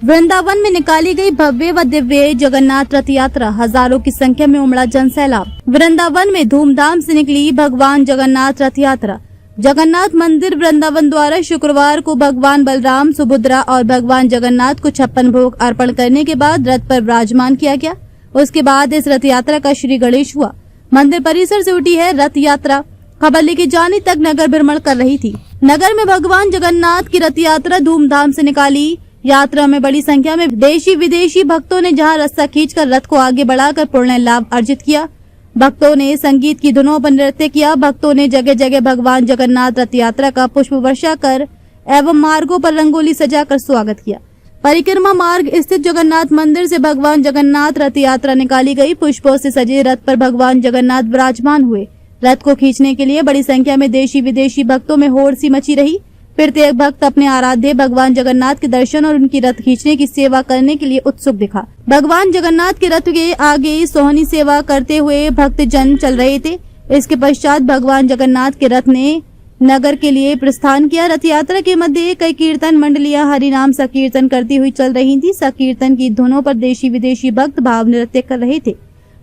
वृंदावन में निकाली गई भव्य व दिव्य जगन्नाथ रथ यात्रा, हजारों की संख्या में उमड़ा जन सैलाब। वृंदावन में धूमधाम से निकली भगवान जगन्नाथ रथ यात्रा। जगन्नाथ मंदिर वृंदावन द्वारा शुक्रवार को भगवान बलराम, सुभद्रा और भगवान जगन्नाथ को 56 भोग अर्पण करने के बाद रथ पर विराजमान किया गया। उसके बाद इस रथ यात्रा का श्री गणेश हुआ। मंदिर परिसर से उठी है रथ यात्रा खबरली की जानी तक नगर भ्रमण कर रही थी। नगर में भगवान जगन्नाथ की रथ यात्रा धूमधाम से निकाली। यात्रा में बड़ी संख्या में देशी विदेशी भक्तों ने जहां रस्सा खींचकर रथ को आगे बढ़ाकर पुण्य लाभ अर्जित किया। भक्तों ने संगीत की धुनों पर नृत्य किया। भक्तों ने जगह जगह भगवान जगन्नाथ रथ यात्रा का पुष्प वर्षा कर एवं मार्गों पर रंगोली सजाकर स्वागत किया। परिक्रमा मार्ग स्थित जगन्नाथ मंदिर से भगवान जगन्नाथ रथ यात्रा निकाली गई। पुष्पों से सजे रथ पर भगवान जगन्नाथ विराजमान हुए। रथ को खींचने के लिए बड़ी संख्या में देशी विदेशी भक्तों में होड़ सी मची रही। प्रत्येक भक्त अपने आराध्य भगवान जगन्नाथ के दर्शन और उनकी रथ खींचने की सेवा करने के लिए उत्सुक दिखा। भगवान जगन्नाथ के रथ के आगे सोहनी सेवा करते हुए भक्त जन चल रहे थे। इसके पश्चात भगवान जगन्नाथ के रथ ने नगर के लिए प्रस्थान किया। रथ यात्रा के मध्य कई कीर्तन मंडलियां हरिनाम संकीर्तन करती हुई चल रही थी। संकीर्तन की धुनों पर देशी विदेशी भक्त भाव नृत्य कर रहे थे।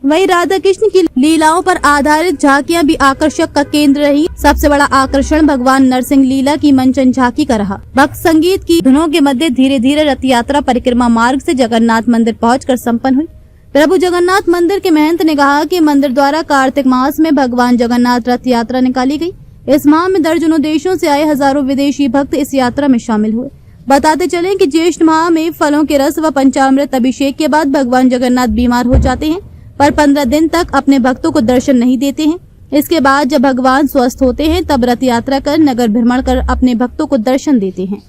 वहीं राधा कृष्ण की लीलाओं पर आधारित झांकियां भी आकर्षक का केंद्र रही। सबसे बड़ा आकर्षण भगवान नरसिंह लीला की मंचन झांकी का रहा। भक्त संगीत की धुनों के मध्य धीरे धीरे रथ यात्रा परिक्रमा मार्ग से जगन्नाथ मंदिर पहुंचकर संपन्न हुई। प्रभु जगन्नाथ मंदिर के महंत ने कहा कि मंदिर द्वारा कार्तिक मास में भगवान जगन्नाथ रथ यात्रा निकाली गई। इस माह में दर्जनों देशों से आए हजारों विदेशी भक्त इस यात्रा में शामिल हुए। बताते चलें कि ज्येष्ठ माह में फलों के रस व पंचामृत अभिषेक के बाद भगवान जगन्नाथ बीमार हो जाते हैं, पर 15 दिन तक अपने भक्तों को दर्शन नहीं देते हैं। इसके बाद जब भगवान स्वस्थ होते हैं तब रथ यात्रा कर नगर भ्रमण कर अपने भक्तों को दर्शन देते हैं।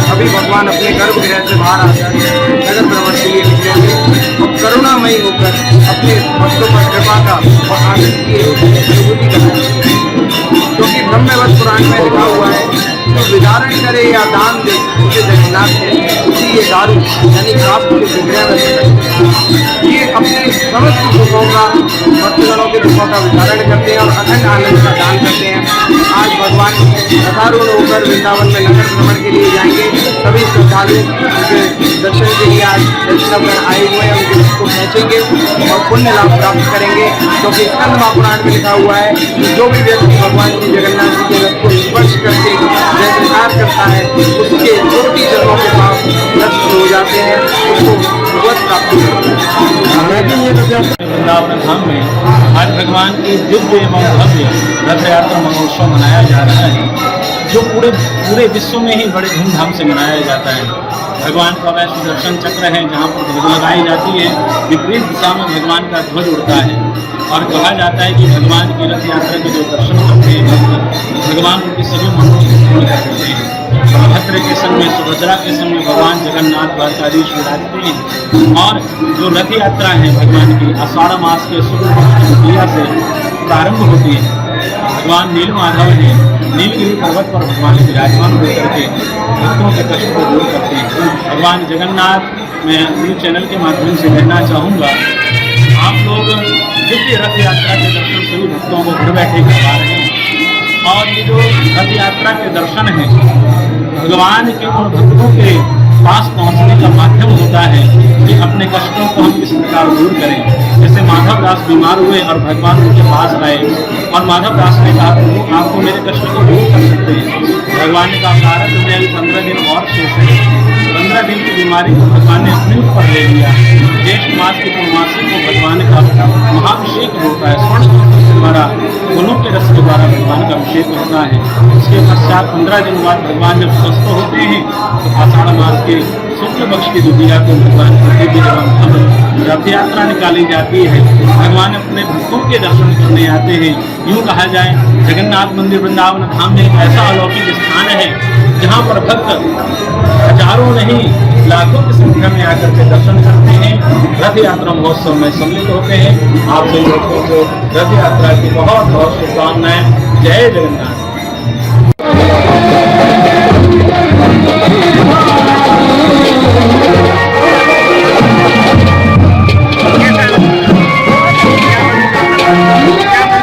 अभी भगवान अपने गर्भगृह से बाहर आकर नगर भ्रमण के लिए निकलेंगे और करुणामयी होकर अपने भक्तों पर कृपा का और आनंद की अनुभूति कराएंगे। क्योंकि ब्रह्मवत पुराण में लिखा हुआ है, जो विदारण करे या दान दे उसे जगन्नाथ है, उसी ये दारू यानी प्राप्त के विग्रह में ये अपने समस्त दुखों का भक्तगणों के दुखों का विदारण करते हैं और अखंड आनंद का दान करते हैं। आज भगवान रथारूढ़ होकर वृंदावन में नगर भ्रमण के लिए जाएंगे। सभी श्रद्धालु उनके दर्शन के लिए आज दर्शन आए हुए हैं, उनके रथ को खींचेंगे और पुण्य लाभ प्राप्त करेंगे। क्योंकि स्कंद महापुराण में लिखा हुआ है कि जो भी व्यक्ति भगवान की जगन्नाथ जी के रथ को स्पर्श करके जयकार करता है उसके कोटि जन्मों के पाप नष्ट हो जाते हैं, उसको भगवत प्राप्ति होती है। वृंदावन धाम में आज भगवान की दिव्य एवं भव्य रथ यात्रा महोत्सव मनाया जा रहा है, जो पूरे विश्व में ही बड़े धूमधाम से मनाया जाता है। भगवान का वह सुदर्शन चक्र है जहाँ पर ध्वज लगाई जाती है। विपरीत दिशा में भगवान का ध्वज उड़ता है और कहा जाता है कि भगवान की रथ यात्रा के जो दर्शन करते हैं भगवान उनकी सभी मनों को पूर्ण कर देते हैं। बलभद्र के संग में, सुभद्रा के संग में भगवान जगन्नाथ द्वारकाधीश विराजते हैं। और जो रथ यात्रा है भगवान की आषाढ़ मास के शुक्ल पक्ष की द्वितीया से प्रारंभ होती है। भगवान नील माधव ने नीलगिरी पर्वत पर भगवान विराजमान होकर के भक्तों के कष्ट को दूर करते हैं। भगवान जगन्नाथ मैं न्यूज चैनल के माध्यम से कहना चाहूँगा, आप लोग दिव्य रथ यात्रा के दर्शन सभी भक्तों को घर बैठे करवा रहे हैं। और ये जो रथ यात्रा के दर्शन है भगवान के उन भक्तों के पास पहुंचने का माध्यम होता है कि अपने कष्टों को हम किस प्रकार दूर करें। जैसे माधव दास बीमार हुए और भगवान उनके पास आए और माधव दास ने कहा प्रभु आपको मेरे कष्ट को दूर कर सकते हैं। भगवान ने कहा भारत में अभी 15 दिन और शेष है। 15 दिन की बीमारी को भगवान ने अपने ऊपर ले लिया। ज्येष्ठ मास की पूर्णमासी को भगवान का महाभिषेक होता है। स्वर्ण के द्वारा फूलों के रस के द्वारा भगवान का अभिषेक होता है। उसके पश्चात 15 दिन बाद भगवान जब स्वस्थ होते हैं तो आषाढ़ मास के शुक्ल पक्ष की द्वितीया को भगवान रथ यात्रा निकाली जाती है। भगवान अपने भक्तों के दर्शन करने आते हैं। यूँ कहा जाए जगन्नाथ मंदिर वृंदावन धाम में एक ऐसा अलौकिक स्थान है जहाँ पर भक्त हजारों नहीं लाखों की संख्या में आकर के दर्शन करते हैं। रथ यात्रा महोत्सव में सम्मिलित होते हैं। आप सभी लोगों को रथ यात्रा की बहुत बहुत शुभकामनाएं। जय जगन्नाथ। क्या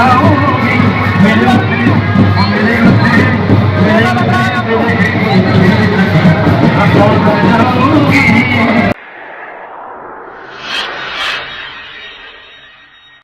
जाऊं